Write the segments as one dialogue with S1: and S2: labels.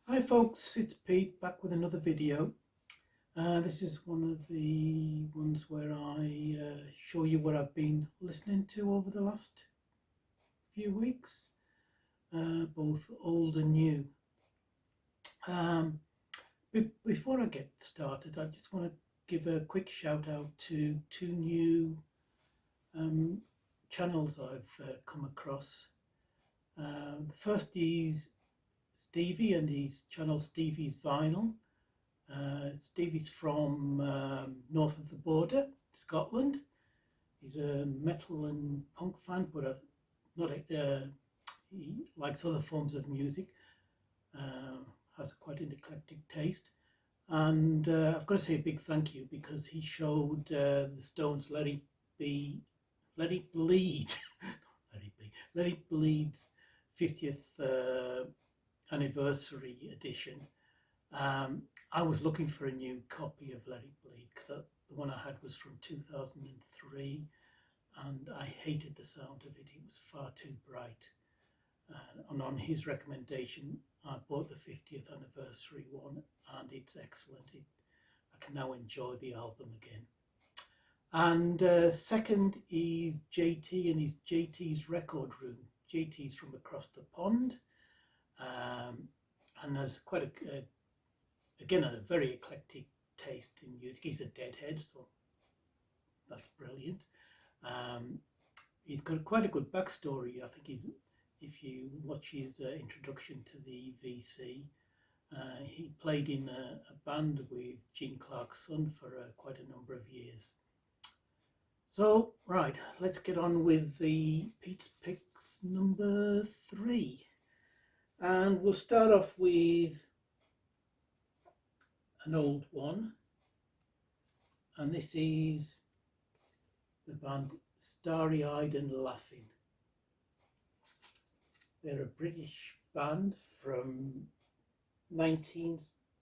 S1: Hi folks, it's Pete back with another video. This is one of the ones where I show you what I've been listening to over the last few weeks, both old and new. Before I get started, I just want to give a quick shout out to two new channels I've come across. The first is Stevie and his channel Stevie's Vinyl. Stevie's from north of the border, Scotland. He's a metal and punk fan, but he likes other forms of music. Has quite an eclectic taste, and I've got to say a big thank you because he showed the Stones' Let It Be, Let It Bleed, Let It Bleed's 50th anniversary edition. I was looking for a new copy of Let It Bleed because the one I had was from 2003 and I hated the sound of it. It was far too bright. And on his recommendation, I bought the 50th anniversary one and it's excellent. I can now enjoy the album again. And second is JT and his JT's Record Room. JT's from across the pond. And there's quite again, a very eclectic taste in music. He's a deadhead, so that's brilliant. He's got quite a good backstory. I think if you watch his introduction to the VC, he played in a band with Gene Clark's son for quite a number of years. So, right, let's get on with the Pete's Picks number 3. And we'll start off with an old one, and this is the band Starry and Laughing. They're a British band from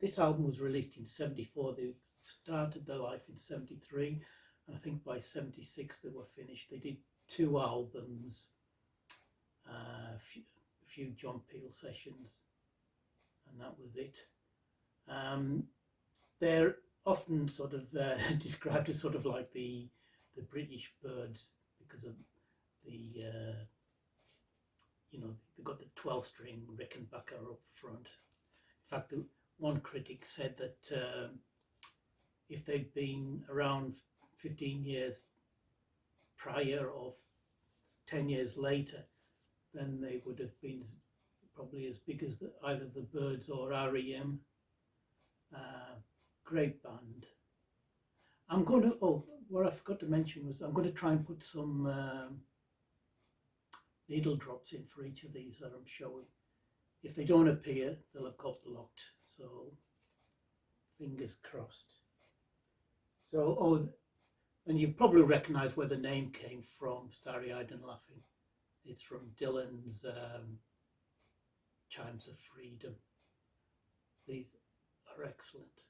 S1: this album was released in 74. They started their life in 73, and I think by 76 they were finished. They did 2 albums, a few John Peel sessions, and that was it. They're often sort of described as sort of like the British Birds because of the they've got the 12-string Rickenbacker up front. In fact, one critic said that if they'd been around 15 years prior or 10 years later, then they would have been probably as big as either the Birds or R.E.M. Great band. I'm going to, what I forgot to mention was I'm going to try and put some needle drops in for each of these that I'm showing. If they don't appear, they'll have got blocked, so fingers crossed. So, and you probably recognise where the name came from, Starry-Eyed and Laughing. It's from Dylan's Chimes of Freedom. These are excellent.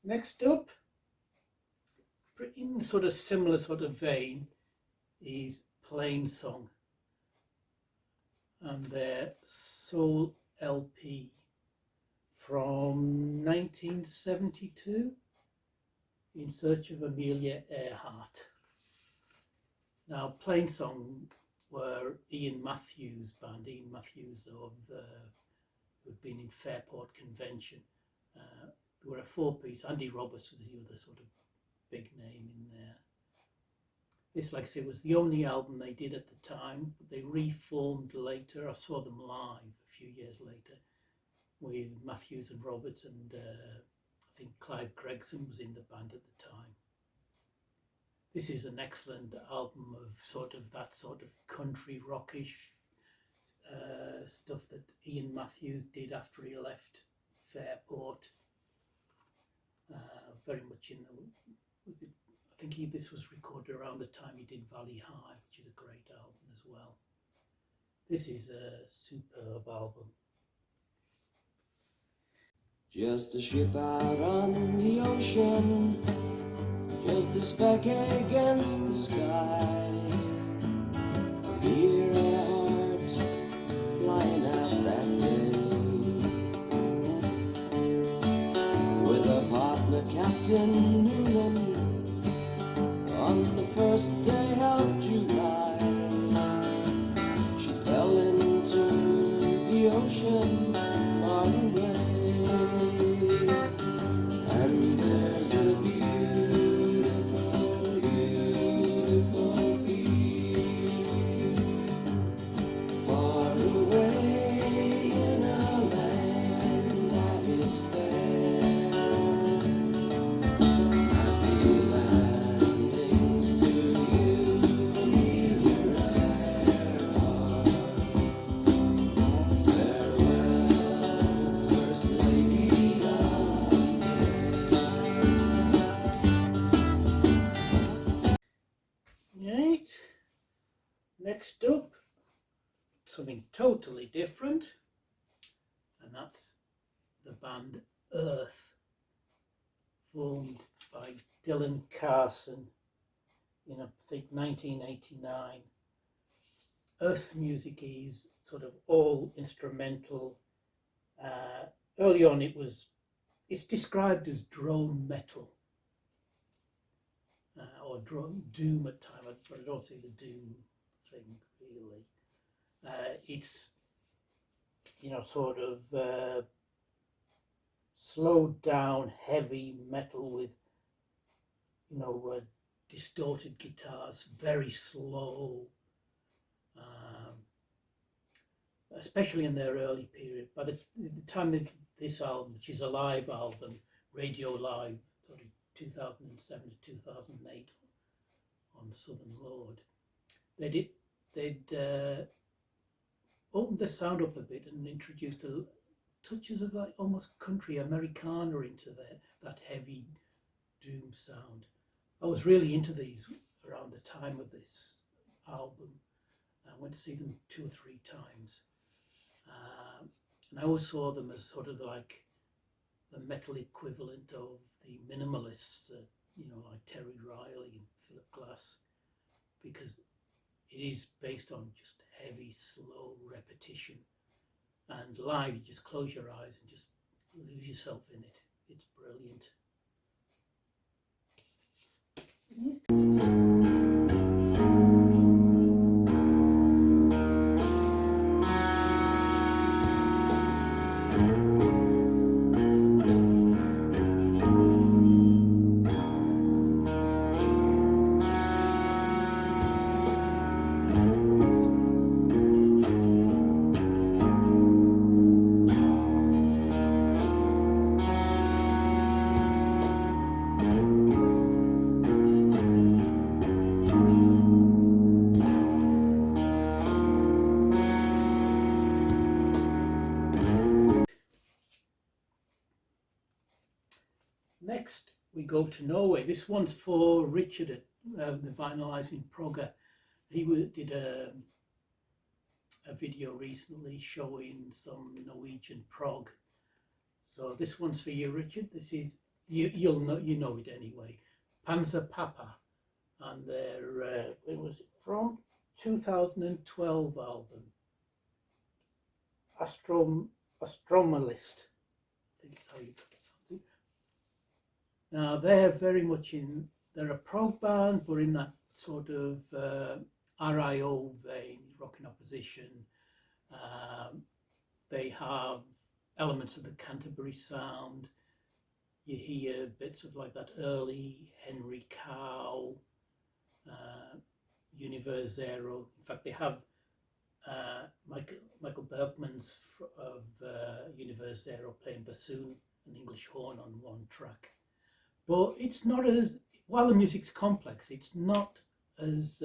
S1: Next up, in sort of similar sort of vein, is Plain Song and their Soul LP from 1972, In Search of Amelia Earhart. Now, Plain Song were Ian Matthews' band, Ian Matthews who'd been in Fairport Convention. They were a 4-piece. Andy Roberts was the other sort of big name in there. This, like I say, was the only album they did at the time, but they reformed later. I saw them live a few years later with Matthews and Roberts, and I think Clive Gregson was in the band at the time. This is an excellent album of sort of that sort of country rockish stuff that Ian Matthews did after he left Fairport. Very much in the, was it, I think this was recorded around the time he did Valley High, which is a great album as well. This is a superb album.
S2: Just a ship out on the ocean, just a speck against the sky. Here a heart flying out that day, with a partner, Captain Noonan, on the first day of July. She fell into the ocean far away. And there's a beautiful, beautiful field far away in a land that is fair. Happy landings to you, dear heart. Farewell, First Lady of the
S1: Right. Next up, something totally different, and that's the band Earth, formed by Dylan Carson in, I think, 1989. Earth's music is sort of all instrumental. Early on, it's described as drone metal. Or doom at times, but I don't see the doom thing really. It's, sort of slowed down heavy metal with, distorted guitars, very slow, especially in their early period. By the time that this album, which is a live album, Radio Live, sort of 2007 to 2008 on Southern Lord, they'd opened the sound up a bit and introduced touches of like almost country Americana into that heavy doom sound. I was really into these around the time of this album. I went to see them 2 or 3 times, and I always saw them as sort of like the metal equivalent of the minimalists, like Terry Riley and Philip Glass, because it is based on just heavy, slow repetition. And live, you just close your eyes and just lose yourself in it. It's brilliant. Next, we go to Norway. This one's for Richard at the Vinylising Progger. He did a video recently showing some Norwegian prog. So this one's for you, Richard. This is, you know it anyway. Panzer Papa, and their when was it from? 2012 album. Astromalist, I think it's how you pronounce it. Now they're very much they're a prog band, but in that sort of RIO vein, rock in opposition. They have elements of the Canterbury sound. You hear bits of like that early Henry Cow, Universe Zero. In fact, they have Michael Berkman's of Universe Zero playing bassoon and English horn on one track. But it's not as, while the music's complex, it's not as,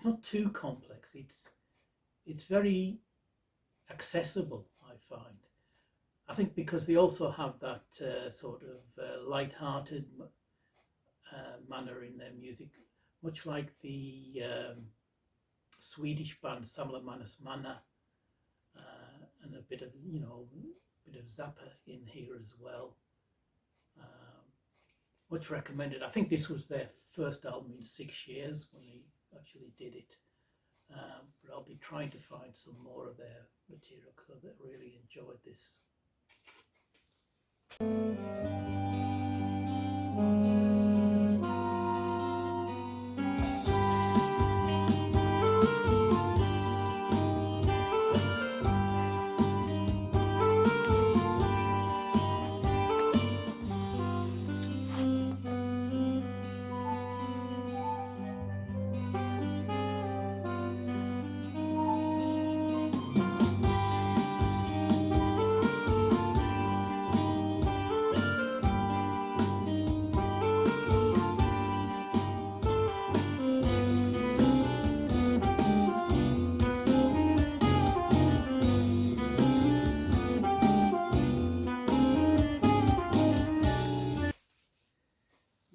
S1: it's not too complex. It's very accessible, I find. I think because they also have that sort of light-hearted manner in their music, much like the Swedish band Samla Manas Mana, and a bit of bit of Zappa in here as well. Much recommended. I think this was their first album in 6 years when they actually did it. But I'll be trying to find some more of their material because I really enjoyed this.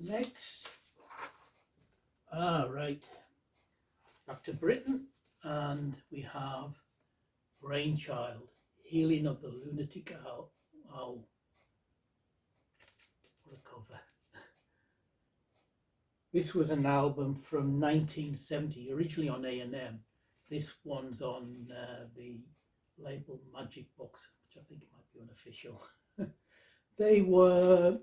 S1: Next, right, back to Britain, and we have Brainchild, Healing of the Lunatic Owl. What a cover. This was an album from 1970, originally on A&M. This one's on the label Magic Box, which I think might be unofficial. They were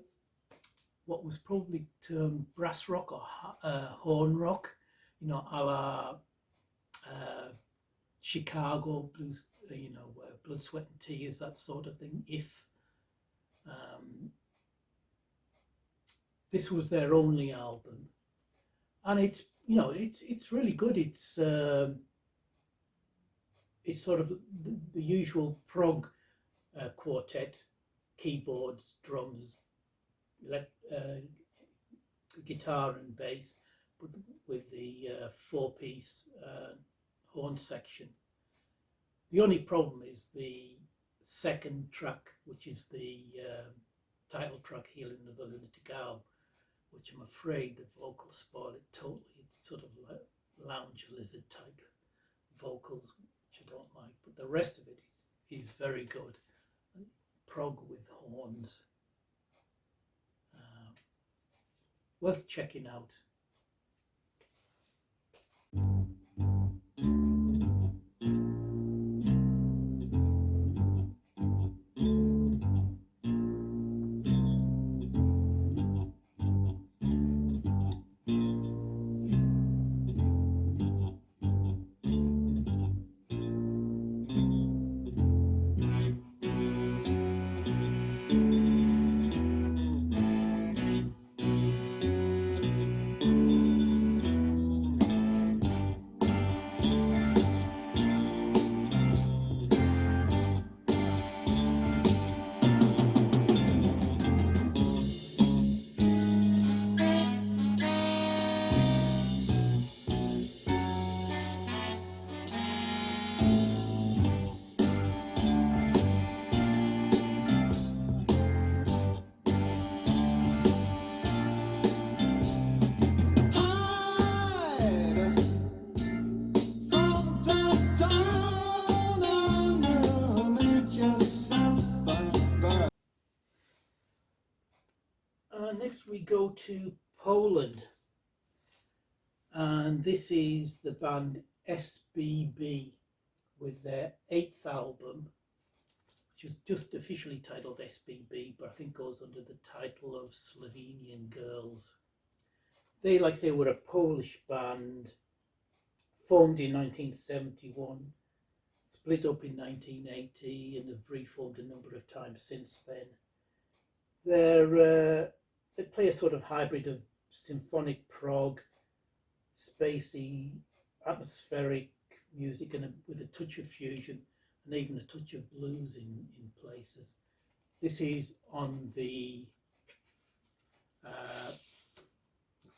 S1: what was probably termed brass rock or horn rock, a la Chicago blues, Blood, Sweat and Tears, that sort of thing. This was their only album, and it's really good. It's sort of the usual prog quartet, keyboards, drums, guitar and bass, with the four-piece horn section. The only problem is the second track, which is the title track, Healing of the Lunatic Owl, which I'm afraid the vocals spoil it totally. It's sort of like lounge lizard type vocals, which I don't like, but the rest of it is very good. Prog with horns. Worth checking out. Next we go to Poland, and this is the band SBB with their 8th album, which is just officially titled SBB, but I think goes under the title of Slovenian Girls. They, like I say, were a Polish band formed in 1971, split up in 1980, and have reformed a number of times since then. They play a sort of hybrid of symphonic prog, spacey, atmospheric music, and with a touch of fusion, and even a touch of blues in places. This is on the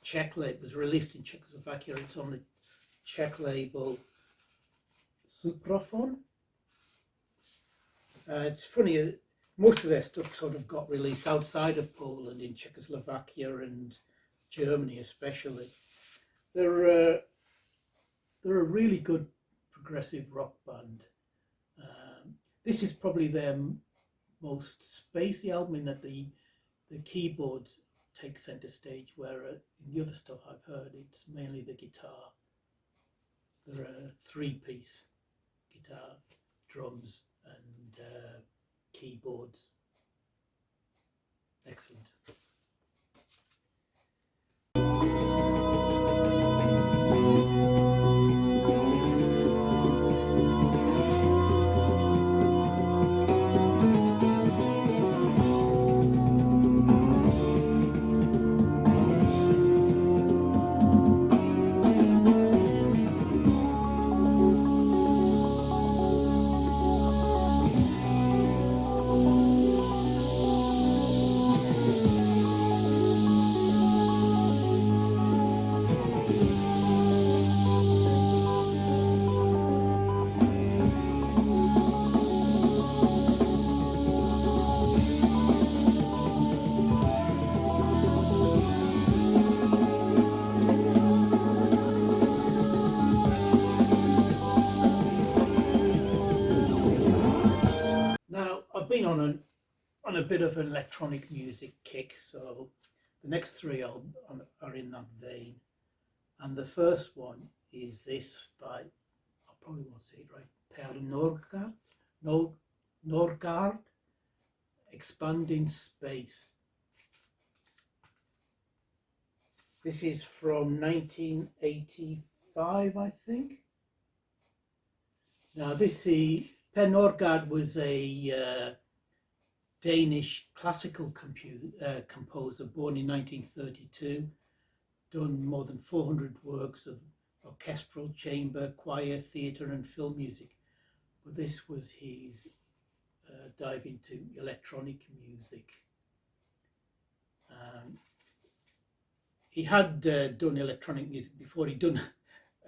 S1: Czech label. It was released in Czechoslovakia. It's on the Czech label Supraphon. It's funny, most of their stuff sort of got released outside of Poland, in Czechoslovakia and Germany especially. They're a really good progressive rock band. This is probably their most spacey album in that the keyboards take centre stage, where in the other stuff I've heard it's mainly the guitar. They're a three-piece: guitar, drums and keyboards. Excellent. Now, I've been on a bit of an electronic music kick, so the next three are in that vein. And the first one is this by, I probably won't say it right, Per Norgard, Expanding Space. This is from 1985, I think. Now, Per Norgard was a Danish classical composer born in 1932, done more than 400 works of orchestral, chamber, choir, theatre and film music. But this was his dive into electronic music. He had done electronic music before. He'd done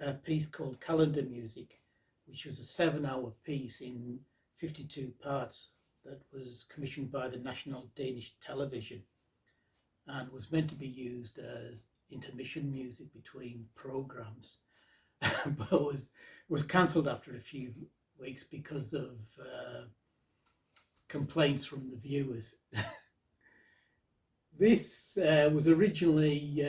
S1: a piece called Calendar Music, which was a 7-hour piece in 52 parts that was commissioned by the National Danish Television and was meant to be used as intermission music between programs, but was cancelled after a few weeks because of complaints from the viewers. This was originally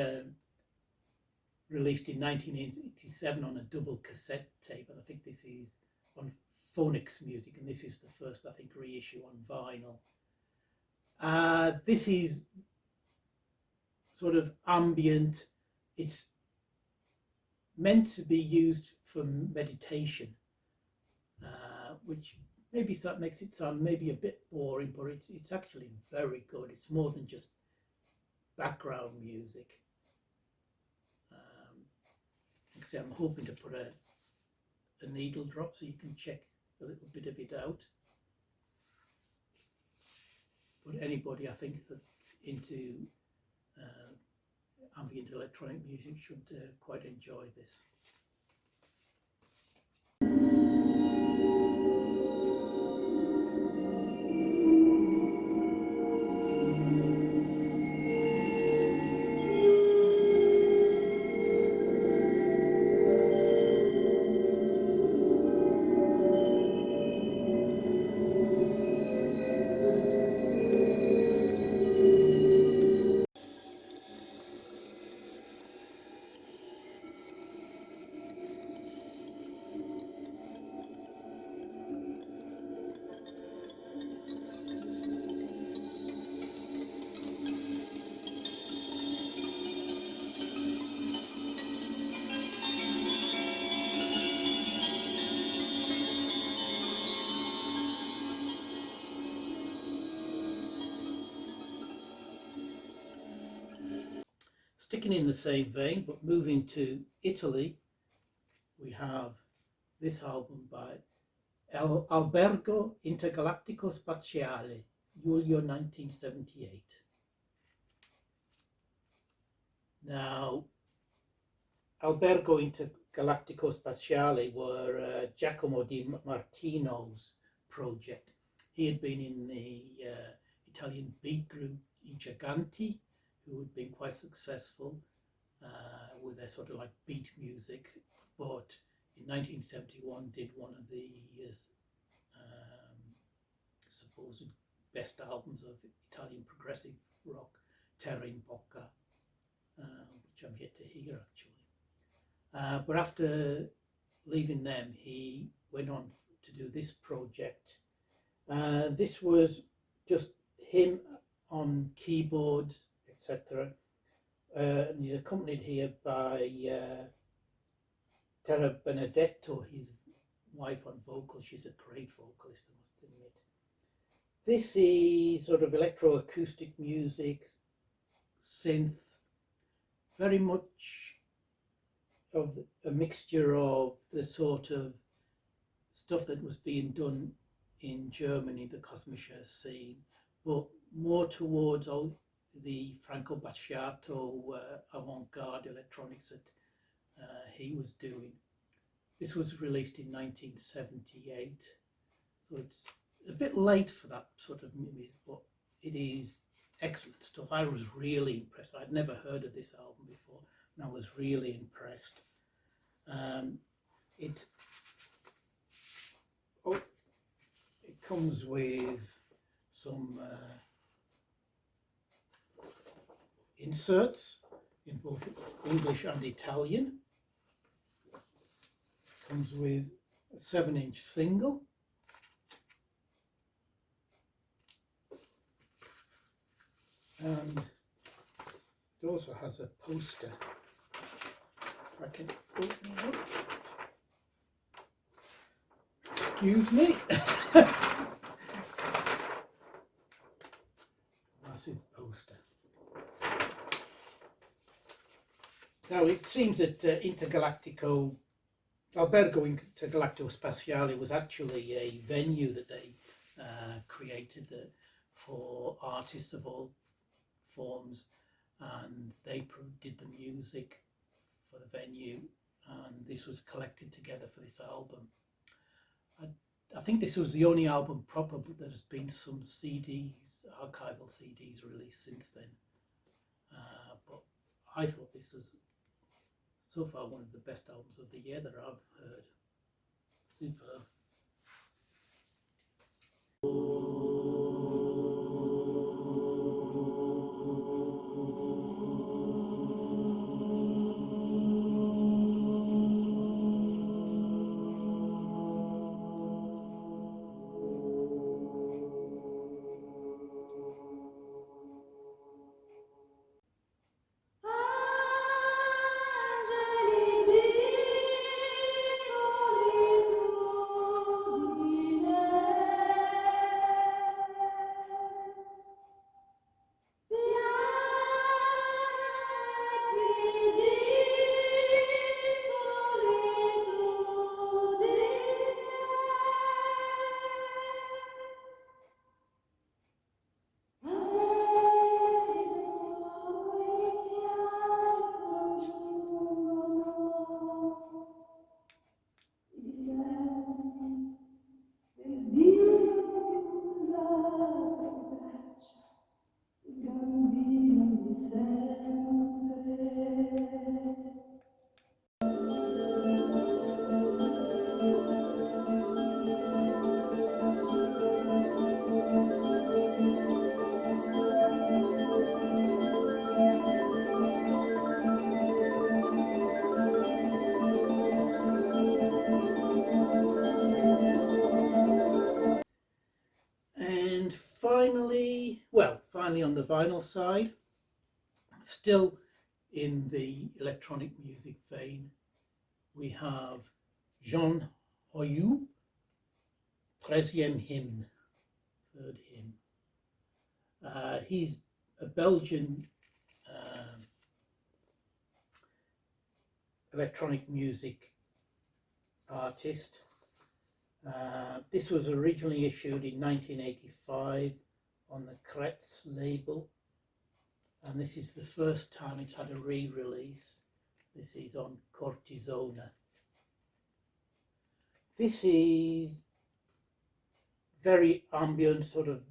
S1: released in 1987 on a double cassette tape, and I think this is on Phonics Music, and this is the first, I think, reissue on vinyl. This is sort of ambient. It's meant to be used for meditation, which maybe that makes it sound maybe a bit boring, but it's actually very good. It's more than just background music. Like I say, I'm hoping to put a needle drop so you can check a little bit of it out. But anybody, I think, that's into ambient electronic music should quite enjoy this. Sticking in the same vein, but moving to Italy, we have this album by Albergo Intergalattico Spaziale, Luglio 1978. Now, Albergo Galactico Spaziale were Giacomo Di Martino's project. He had been in the Italian beat group I Giganti, who had been quite successful with their sort of like beat music, but in 1971 did one of the supposed best albums of Italian progressive rock, Terra in Bocca, which I've yet to hear actually. But after leaving them, he went on to do this project. This was just him on keyboards, etc. And he's accompanied here by Terra Benedetto, his wife, on vocals. She's a great vocalist, I must admit. This is sort of electroacoustic music, synth, very much of a mixture of the sort of stuff that was being done in Germany, the Kosmische scene, but more towards all the Franco Battiato avant-garde electronics that he was doing. This was released in 1978, so it's a bit late for that sort of music, but it is excellent stuff. I was really impressed. I'd never heard of this album before, and I was really impressed. It comes with some inserts in both English and Italian. Comes with a 7-inch single. And it also has a poster. I can open it up. Excuse me. Massive poster. Now it seems that Intergalactico, Albergo Intergalactico Spaziale was actually a venue that they created for artists of all forms, and they did the music for the venue, and this was collected together for this album. I think this was the only album proper, but there's been some CDs, archival CDs released since then. But I thought this was so far one of the best albums of the year that I've heard. Superb. And finally on the vinyl side, still in the electronic music vein, we have Jean Hoyou, 13e hymn, third hymn. He's a Belgian electronic music artist. This was originally issued in 1985 on the Kretz label, and this is the first time it's had a re-release. This is on Cortisona This is very ambient, sort of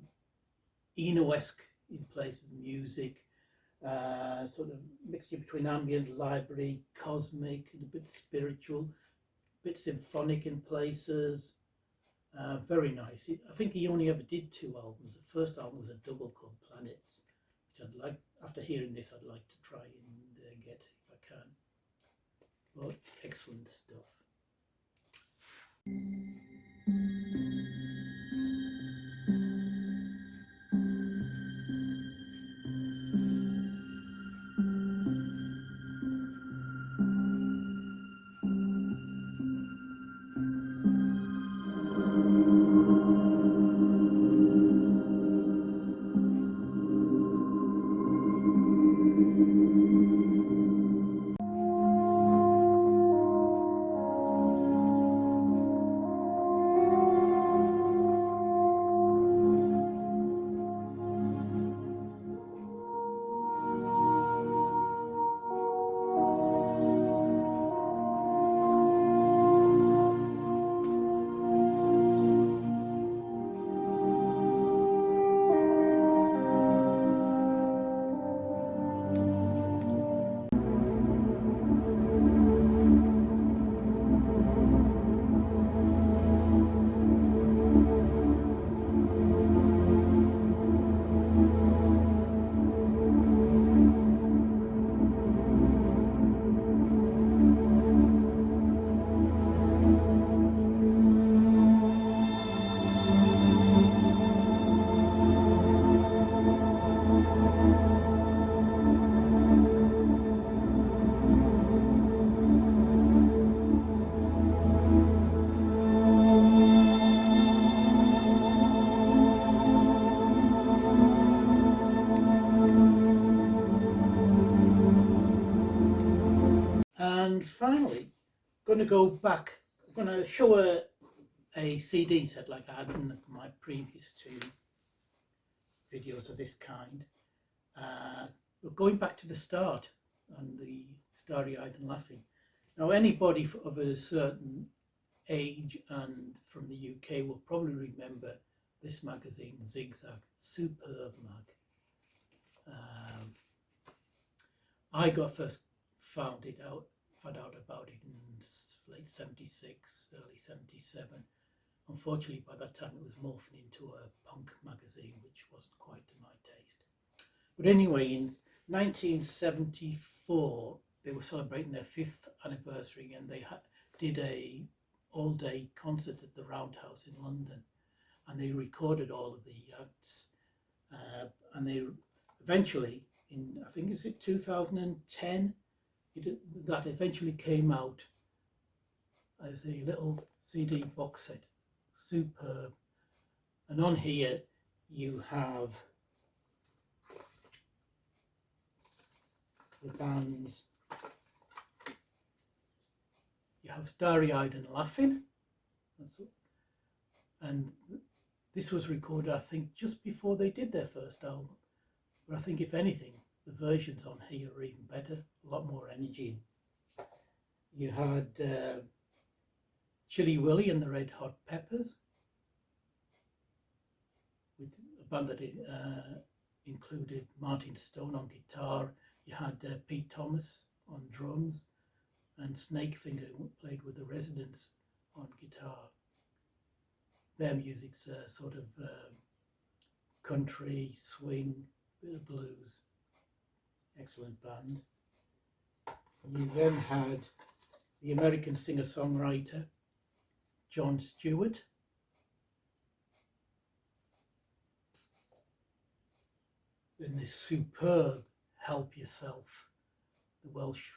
S1: Eno-esque in places, music, sort of mixture between ambient, library, cosmic, and a bit spiritual, a bit symphonic in places. Very nice. I think he only ever did 2 albums. The first album was a double called Planets, which I'd like, after hearing this, I'd like to try and get if I can. But excellent stuff. And finally, going to go back. I'm going to show a CD set like I had in my previous 2 videos of this kind. We're going back to the start and the Starry-Eyed and Laughing. Now, anybody of a certain age and from the UK will probably remember this magazine, Zigzag. Superb mag. I first found out about it in late 76, early 77. Unfortunately, by that time it was morphing into a punk magazine, which wasn't quite to my taste. But anyway, in 1974, they were celebrating their 5th anniversary, and they did a all-day concert at the Roundhouse in London, and they recorded all of the acts, and they eventually, in I think is it 2010, that eventually came out as a little CD box set. Superb. And on here you have the bands. You have Starry-Eyed and Laughing. And this was recorded, I think, just before they did their first album. But I think, if anything, the versions on here are even better, a lot more energy. You had Chilly Willy and the Red Hot Peppers, with a band that included Martin Stone on guitar. You had Pete Thomas on drums, and Snakefinger, who played with the Residents, on guitar. Their music's sort of country, swing, bit of blues. Excellent band. You then had the American singer-songwriter Jon Stewart. Then this superb Help Yourself, the Welsh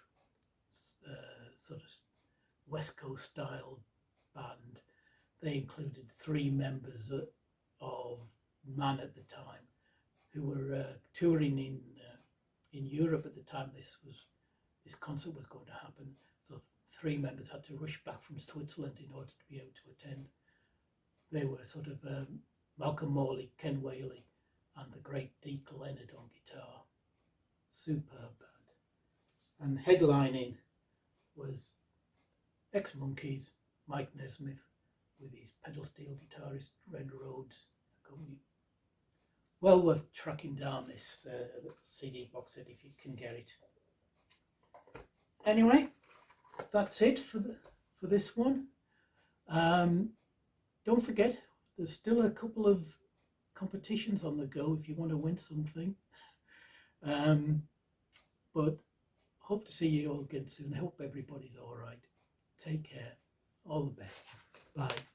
S1: sort of West Coast style band. They included 3 members of Man at the time, who were touring in Europe at the time this concert was going to happen. So 3 members had to rush back from Switzerland in order to be able to attend. They were sort of Malcolm Morley, Ken Whaley, and the great Deke Leonard on guitar. Superb band. And headlining was ex-Monkees, Mike Nesmith, with his pedal steel guitarist, Red Rhodes company. Well worth tracking down this CD box set if you can get it. Anyway, that's it for this one. Don't forget, there's still a couple of competitions on the go if you want to win something. But hope to see you all again soon. I hope everybody's all right. Take care. All the best. Bye.